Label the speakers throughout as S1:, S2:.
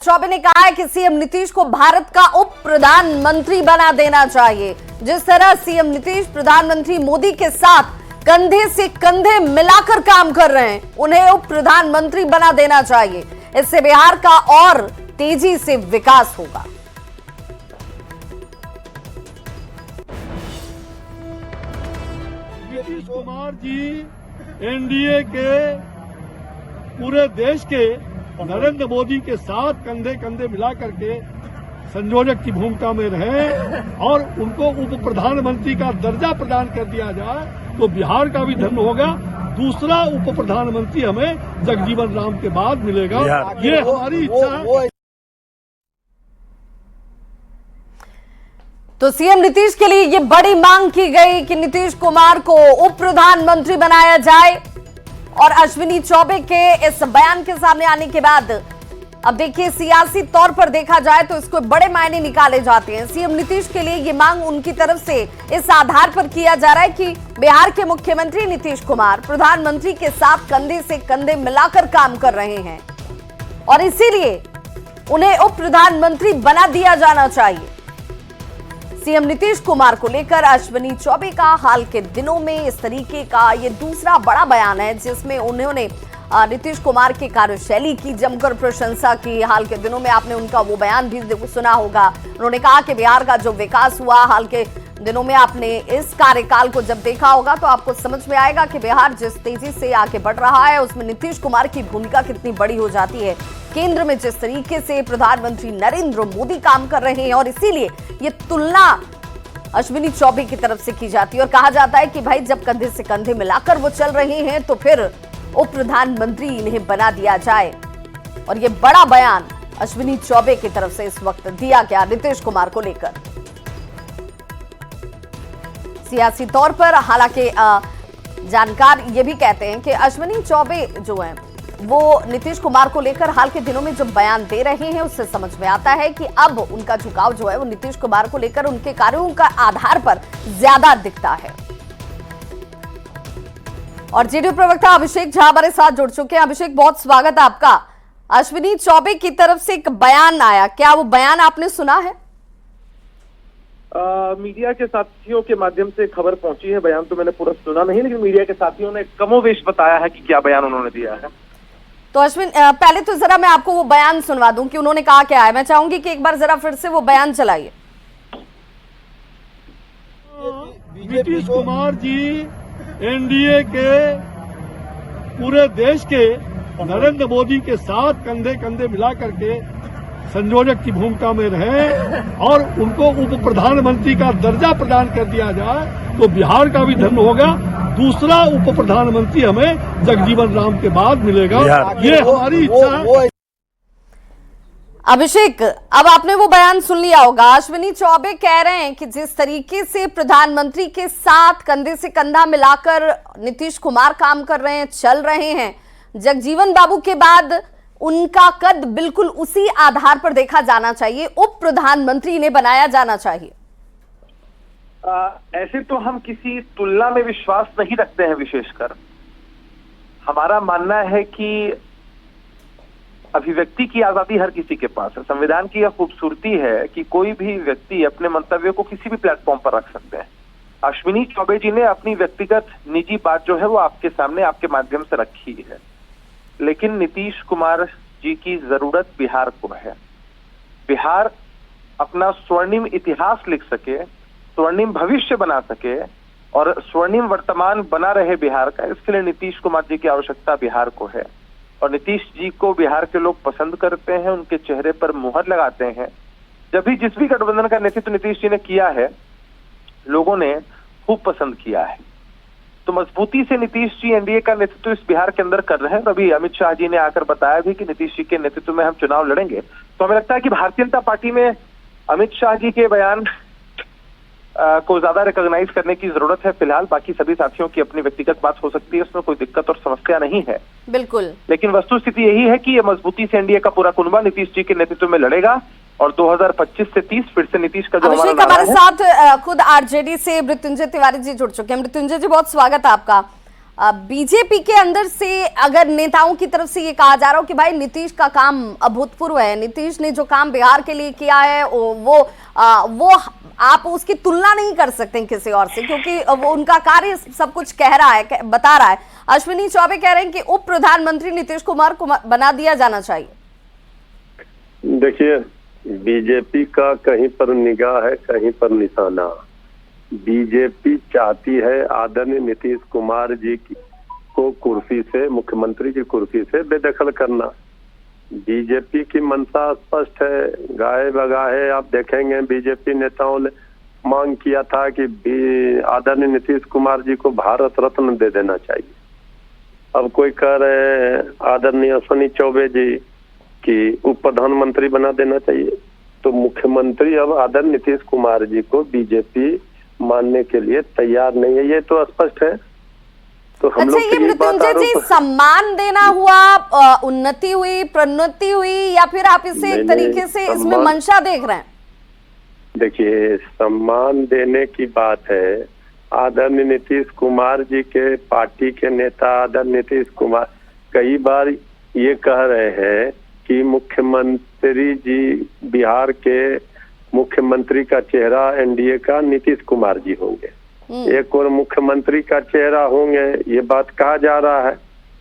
S1: चौबे ने कहा है कि सीएम नीतीश को भारत का उप प्रधानमंत्री बना देना चाहिए। जिस तरह सीएम नीतीश प्रधानमंत्री मोदी के साथ कंधे से कंधे मिलाकर काम कर रहे हैं, उन्हें उप प्रधानमंत्री बना देना चाहिए। इससे बिहार का और तेजी से विकास होगा।
S2: नीतीश कुमार जी एनडीए के पूरे देश के नरेंद्र मोदी के साथ कंधे कंधे मिला करके संयोजक की भूमिका में रहे और उनको उप प्रधानमंत्री का दर्जा प्रदान कर दिया जाए तो बिहार का भी धन होगा। दूसरा उप प्रधानमंत्री हमें जगजीवन राम के बाद मिलेगा। ये हमारी इच्छा है।
S1: तो सीएम नीतीश के लिए ये बड़ी मांग की गई कि नीतीश कुमार को उप प्रधानमंत्री बनाया जाए। और अश्विनी चौबे के इस बयान के सामने आने के बाद अब देखिए, सियासी तौर पर देखा जाए तो इसको बड़े मायने निकाले जाते हैं। सीएम नीतीश के लिए ये मांग उनकी तरफ से इस आधार पर किया जा रहा है कि बिहार के मुख्यमंत्री नीतीश कुमार प्रधानमंत्री के साथ कंधे से कंधे मिलाकर काम कर रहे हैं और इसीलिए उन्हें उप प्रधानमंत्री बना दिया जाना चाहिए। सीएम नीतीश कुमार को लेकर अश्विनी चौबे का हाल के दिनों में इस तरीके का ये दूसरा बड़ा बयान है, जिसमें उन्होंने नीतीश कुमार की कार्यशैली की जमकर प्रशंसा की। हाल के दिनों में आपने उनका वो बयान भी सुना होगा। उन्होंने कहा कि बिहार का जो विकास हुआ हाल के दिनों में, आपने इस कार्यकाल को जब देखा होगा तो आपको समझ में आएगा कि बिहार जिस तेजी से आगे बढ़ रहा है उसमें नीतीश कुमार की भूमिका कितनी बड़ी हो जाती है। केंद्र में जिस तरीके से प्रधानमंत्री नरेंद्र मोदी काम कर रहे हैं और इसीलिए ये तुलना अश्विनी चौबे की तरफ से की जाती है और कहा जाता है कि भाई जब कंधे से कंधे मिलाकर वो चल रहे हैं तो फिर उप प्रधानमंत्री इन्हें बना दिया जाए। और ये बड़ा बयान अश्विनी चौबे की तरफ से इस वक्त दिया गया नीतीश कुमार को लेकर। सियासी तौर पर हालांकि जानकार ये भी कहते हैं कि अश्विनी चौबे जो हैं वो नीतीश कुमार को लेकर हाल के दिनों में जो बयान दे रहे हैं उससे समझ में आता है कि अब उनका झुकाव जो है वो नीतीश कुमार को लेकर उनके कार्यों का आधार पर ज्यादा दिखता है। और जेडीयू प्रवक्ता अभिषेक झा हमारे साथ जुड़ चुके हैं। अभिषेक, बहुत स्वागत है आपका। अश्विनी चौबे की तरफ से एक बयान आया, क्या वो बयान आपने सुना है?
S3: मीडिया के साथियों के माध्यम से खबर पहुंची है। बयान तो मैंने पूरा सुना नहीं, लेकिन मीडिया के साथियों ने कमोवेश बताया है कि क्या बयान उन्होंने दिया है।
S1: तो अश्विन, पहले तो जरा मैं आपको वो बयान सुनवा दूं कि उन्होंने कहा क्या है। मैं चाहूंगी कि एक बार जरा फिर से वो बयान चलाइए।
S2: नीतीश कुमार जी एनडीए के पूरे देश के नरेंद्र मोदी के साथ कंधे कंधे मिला करके संयोजक की भूमिका में रहे और उनको उप प्रधानमंत्री का दर्जा प्रदान कर दिया जाए तो बिहार का भी धन होगा। दूसरा उप प्रधानमंत्री हमें जगजीवन राम के बाद मिलेगा। ये हमारी इच्छा है।
S1: अभिषेक, अब आपने वो बयान सुन लिया होगा। अश्विनी चौबे कह रहे हैं कि जिस तरीके से प्रधानमंत्री के साथ कंधे से कंधा मिलाकर नीतीश कुमार काम कर रहे हैं, चल रहे हैं, जगजीवन बाबू के बाद उनका कद बिल्कुल उसी आधार पर देखा जाना चाहिए, उप प्रधानमंत्री इन्हें बनाया जाना चाहिए।
S3: ऐसे तो हम किसी तुलना में विश्वास नहीं रखते हैं। विशेषकर हमारा मानना है कि अभिव्यक्ति की आजादी हर किसी के पास है। संविधान की यह खूबसूरती है कि कोई भी व्यक्ति अपने मंतव्य को किसी भी प्लेटफॉर्म पर रख सकते हैं। अश्विनी चौबे जी ने अपनी व्यक्तिगत निजी बात जो है वो आपके सामने आपके माध्यम से रखी है, लेकिन नीतीश कुमार जी की जरूरत बिहार को है। बिहार अपना स्वर्णिम इतिहास लिख सके, स्वर्णिम भविष्य बना सके और स्वर्णिम वर्तमान बना रहे बिहार का, इसके लिए नीतीश कुमार जी की आवश्यकता बिहार को है। और नीतीश जी को बिहार के लोग पसंद करते हैं, उनके चेहरे पर मुहर लगाते हैं। जब भी जिस भी गठबंधन का नेतृत्व नीतीश जी ने किया है, लोगों ने खूब पसंद किया है। तो मजबूती से नीतीश जी एनडीए का नेतृत्व इस बिहार के अंदर कर रहे हैं। अभी अमित शाह जी ने आकर बताया भी कि नीतीश जी के नेतृत्व में हम चुनाव लड़ेंगे। तो हमें लगता है कि भारतीय जनता पार्टी में अमित शाह जी के बयान को ज्यादा रिकॉग्नाइज करने की जरूरत है। फिलहाल बाकी सभी साथियों की अपनी व्यक्तिगत बात हो सकती है, उसमें कोई दिक्कत और समस्या नहीं है।
S1: बिल्कुल,
S3: लेकिन वस्तुस्थिति यही है कि ये मजबूती से एनडीए का पूरा कुनबा नीतीश जी के नेतृत्व में लड़ेगा और 2025 से 30 फिर से नीतीश का जो हमारे
S1: साथ खुद आरजेडी से मृत्युंजय तिवारी जी जुड़ चुके हैं। मृत्युंजय जी, बहुत स्वागत है आपका। बीजेपी के अंदर से अगर नेताओं की तरफ से ये कहा जा रहा हो कि भाई नीतीश का काम अभूतपूर्व है, नीतीश ने जो काम बिहार के लिए किया है वो आप उसकी तुलना नहीं कर सकते किसी और से, क्योंकि वो उनका कार्य सब कुछ कह रहा है, बता रहा है। अश्विनी चौबे कह रहे हैं कि उप प्रधानमंत्री नीतीश कुमार को बना दिया जाना चाहिए।
S4: देखिए, बीजेपी का कहीं पर निगाह है, कहीं पर निशाना। बीजेपी चाहती है आदरणीय नीतीश कुमार जी को कुर्सी से, मुख्यमंत्री की कुर्सी से बेदखल करना। बीजेपी की मंशा स्पष्ट है, गाहे बगाहे आप देखेंगे बीजेपी नेताओं ने मांग किया था कि आदरणीय नीतीश कुमार जी को भारत रत्न दे देना चाहिए। अब कोई कह रहे हैं आदरणीय अश्विनी चौबे जी कि उप प्रधानमंत्री बना देना चाहिए। तो मुख्यमंत्री अब आदरणीय नीतीश कुमार जी को बीजेपी मानने के लिए तैयार नहीं है, ये तो स्पष्ट है। तो हम
S1: अच्छा, ये मृत्युंजय जी सम्मान देना हुआ, उन्नति हुई, प्रोन्नति हुई, या फिर आप इसे एक तरीके से इसमें मंशा देख रहे हैं?
S4: देखिए, सम्मान देने की बात है। आदरणीय नीतीश कुमार जी के पार्टी के नेता आदरणीय नीतीश कुमार कई बार ये कह रहे हैं कि मुख्यमंत्री जी, बिहार के मुख्यमंत्री का चेहरा एनडीए का नीतीश कुमार जी होंगे, एक और मुख्यमंत्री का चेहरा होंगे, ये बात कहा जा रहा है।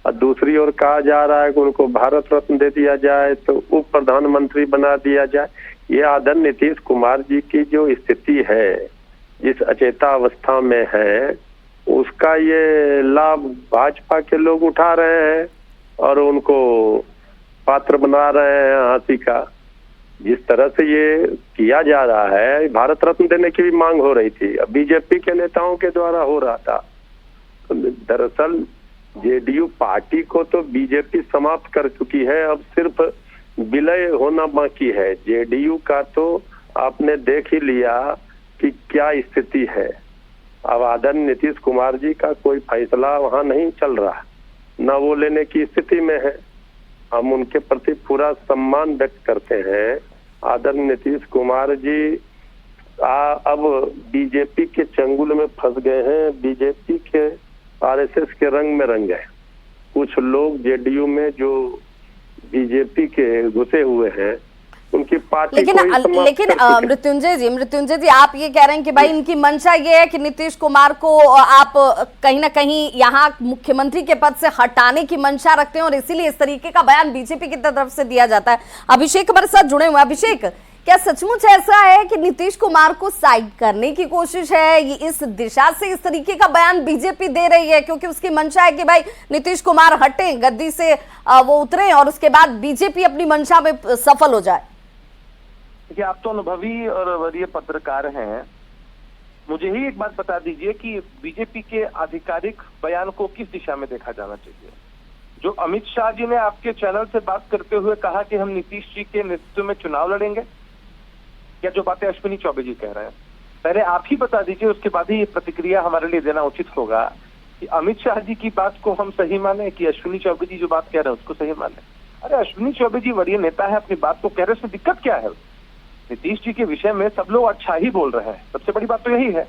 S4: और दूसरी ओर कहा जा रहा है कि उनको भारत रत्न दे दिया जाए, तो उप प्रधानमंत्री बना दिया जाए। ये आदरणीय नीतीश कुमार जी की जो स्थिति है, जिस अचेता अवस्था में है, उसका ये लाभ भाजपा के लोग उठा रहे हैं और उनको पात्र बना रहे हैं हंसी का। जिस तरह से ये किया जा रहा है, भारत रत्न देने की भी मांग हो रही थी, अब बीजेपी के नेताओं के द्वारा हो रहा था। तो दरअसल जेडीयू पार्टी को तो बीजेपी समाप्त कर चुकी है, अब सिर्फ विलय होना बाकी है। जेडीयू का तो आपने देख ही लिया कि क्या स्थिति है। अब आदरणीय नीतीश कुमार जी का कोई फैसला वहां नहीं चल रहा, न वो लेने की स्थिति में है। हम उनके प्रति पूरा सम्मान व्यक्त करते हैं। आदरणीय नीतीश कुमार जी अब बीजेपी के चंगुल में फंस गए हैं, बीजेपी के आरएसएस के रंग में रंग गए। कुछ लोग जेडीयू में जो बीजेपी के घुसे हुए हैं, उनकी पार्टी
S1: लेकिन मृत्युंजय जी आप ये कह रहे हैं कि भाई इनकी मंशा ये है कि नीतीश कुमार को आप कहीं ना कहीं यहाँ मुख्यमंत्री के पद से हटाने की मंशा रखते हैं और इसीलिए इस तरीके का बयान बीजेपी की तरफ से दिया जाता है। अभिषेक हमारे साथ जुड़े हुए हैं। अभिषेक, क्या सचमुच ऐसा है कि नीतीश कुमार को साइड करने की कोशिश है, ये इस दिशा से इस तरीके का बयान बीजेपी दे रही है क्योंकि उसकी मंशा है कि भाई नीतीश कुमार हटे, गद्दी से वो उतरे और उसके बाद बीजेपी अपनी मंशा में सफल हो जाए?
S3: देखिए, आप तो अनुभवी और वरीय पत्रकार हैं, मुझे ही एक बात बता दीजिए कि बीजेपी के आधिकारिक बयान को किस दिशा में देखा जाना चाहिए? जो अमित शाह जी ने आपके चैनल से बात करते हुए कहा कि हम नीतीश जी के नेतृत्व में चुनाव लड़ेंगे, या जो बातें अश्विनी चौबे जी कह रहे हैं, पहले आप ही बता दीजिए, उसके बाद ही ये प्रतिक्रिया हमारे लिए देना उचित होगा कि अमित शाह जी की बात को हम सही माने कि अश्विनी चौबे जी जो बात कह रहे हैं उसको सही माने। अरे अश्विनी चौबे जी वरीय नेता है, अपनी बात को कह रहे हैं, उसमें दिक्कत क्या है? नीतीश जी के विषय में सब लोग अच्छा ही बोल रहे हैं, सबसे बड़ी बात तो यही है।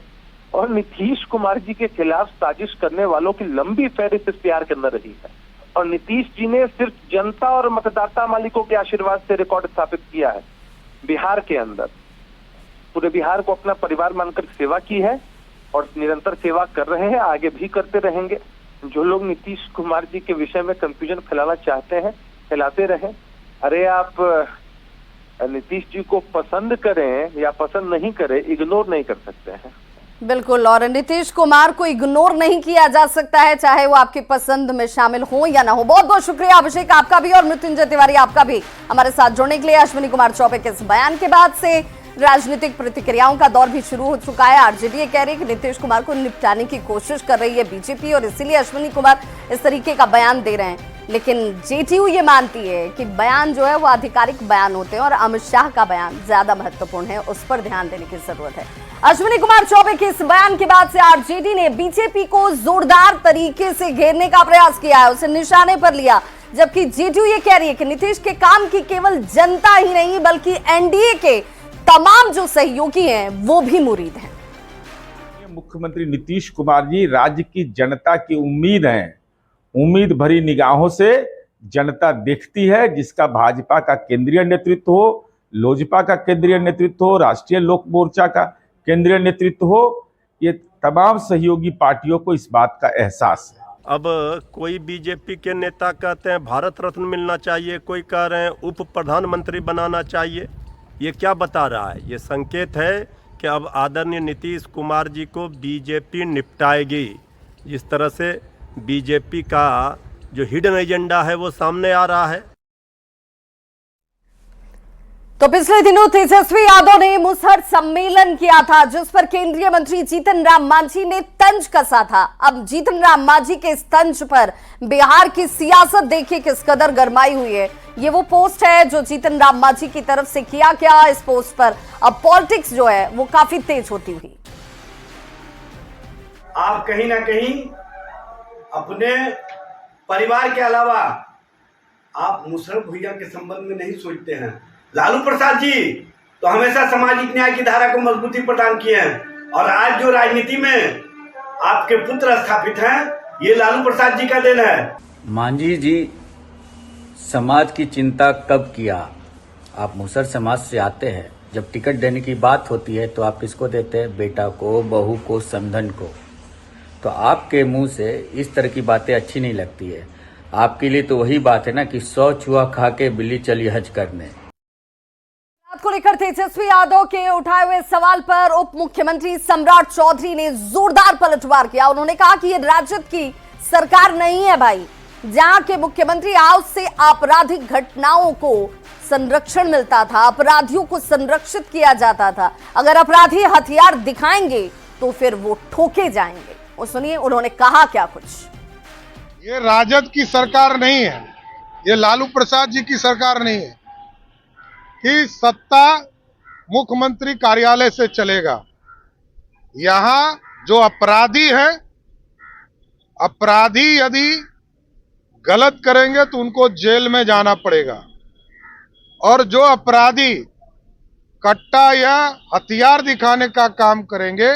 S3: और नीतीश कुमार जी के खिलाफ साजिश करने वालों की लंबी फहरिस्त इस प्यार के अंदर रही है, और नीतीश जी ने सिर्फ जनता और मतदाता मालिकों के आशीर्वाद से रिकॉर्ड स्थापित किया है। बिहार के अंदर पूरे बिहार को अपना परिवार मानकर सेवा की है और निरंतर सेवा कर रहे हैं, आगे भी करते रहेंगे। जो लोग नीतीश कुमार जी के विषय में कंफ्यूजन फैलाना चाहते हैं, फैलाते रहें। अरे आप नीतीश जी को पसंद करें या पसंद नहीं करें, इग्नोर नहीं कर सकते हैं।
S1: बिल्कुल, और नीतीश कुमार को इग्नोर नहीं किया जा सकता है, चाहे वो आपकी पसंद में शामिल हो या ना हो। बहुत बहुत शुक्रिया अभिषेक आपका भी और मृत्युंजय तिवारी आपका भी हमारे साथ जुड़ने के लिए। अश्विनी कुमार चौबे के इस बयान के बाद से राजनीतिक प्रतिक्रियाओं का दौर भी शुरू हो चुका है। आरजेडी कह रही है कि नीतीश कुमार को निपटाने की कोशिश कर रही है बीजेपी और इसीलिए अश्विनी कुमार इस तरीके का बयान दे रहे हैं। लेकिन जेडीयू ये मानती है कि बयान जो है वो आधिकारिक बयान होते हैं और अमित शाह का बयान ज्यादा महत्वपूर्ण है, उस पर ध्यान देने की जरूरत है। अश्विनी कुमार चौबे के इस बयान के बाद से आरजेडी ने बीजेपी को जोरदार तरीके से घेरने का प्रयास किया है, उसे निशाने पर लिया, जबकि जेडीयू ये कह रही है कि नीतीश के काम की केवल जनता ही नहीं बल्कि एनडीए के तमाम जो सहयोगी हैं वो भी मुरीद हैं।
S5: मुख्यमंत्री नीतीश कुमार जी राज्य की जनता की उम्मीद है। उम्मीद भरी निगाहों से जनता देखती है, जिसका भाजपा का केंद्रीय नेतृत्व हो, लोजपा का केंद्रीय नेतृत्व हो, राष्ट्रीय लोक मोर्चा का केंद्रीय नेतृत्व हो, ये तमाम सहयोगी पार्टियों को इस बात का एहसास है।
S6: अब कोई बीजेपी के नेता कहते हैं भारत रत्न मिलना चाहिए, कोई कह रहे हैं उप प्रधानमंत्री बनाना चाहिए। ये क्या बता रहा है? ये संकेत है कि अब आदरणीय नीतीश कुमार जी को बीजेपी निपटाएगी। जिस तरह से बीजेपी का जो हिडन एजेंडा है वो सामने आ रहा है।
S1: तो पिछले दिनों तेजस्वी यादव ने मुसहर सम्मेलन किया था, जिस पर केंद्रीय मंत्री जीतन राम मांझी ने तंज कसा था। अब जीतन राम मांझी के इस तंज पर बिहार की सियासत देखिए किस कदर गरमाई हुई है। ये वो पोस्ट है जो जीतन राम मांझी की तरफ से किया गया। इस पोस्ट पर अब पॉलिटिक्स जो है वो काफी तेज होती हुई।
S7: आप कहीं ना कहीं अपने परिवार के अलावा आप मुशर्रफ भैया के संबंध में नहीं सोचते हैं। लालू प्रसाद जी तो हमेशा सामाजिक न्याय की धारा को मजबूती प्रदान किए हैं, और आज जो राजनीति में आपके पुत्र स्थापित हैं, ये लालू प्रसाद जी का देन है।
S8: मांझी जी समाज की चिंता कब किया? आप मुसहर समाज से आते हैं, जब टिकट देने की बात होती है तो आप किसको देते हैं? बेटा को, बहू को, समधन को। तो आपके मुंह से इस तरह की बातें अच्छी नहीं लगती है। आपके लिए तो वही बात है ना कि 100 चूहा खा के बिल्ली चली हज करने।
S1: को लेकर तेजस्वी यादव के उठाए हुए सवाल पर उप मुख्यमंत्री सम्राट चौधरी ने जोरदार पलटवार किया। उन्होंने कहा कि ये राजद की सरकार नहीं है भाई, जहां के मुख्यमंत्री आज से आपराधिक घटनाओं को संरक्षण मिलता था, अपराधियों को संरक्षित किया जाता था। अगर अपराधी हथियार दिखाएंगे तो फिर वो ठोके जाएंगे। और सुनिए उन्होंने कहा क्या कुछ।
S9: ये राजद की सरकार नहीं है, ये लालू प्रसाद जी की सरकार नहीं है कि सत्ता मुख्यमंत्री कार्यालय से चलेगा। यहां जो अपराधी हैं, अपराधी यदि गलत करेंगे तो उनको जेल में जाना पड़ेगा, और जो अपराधी कट्टा या हथियार दिखाने का काम करेंगे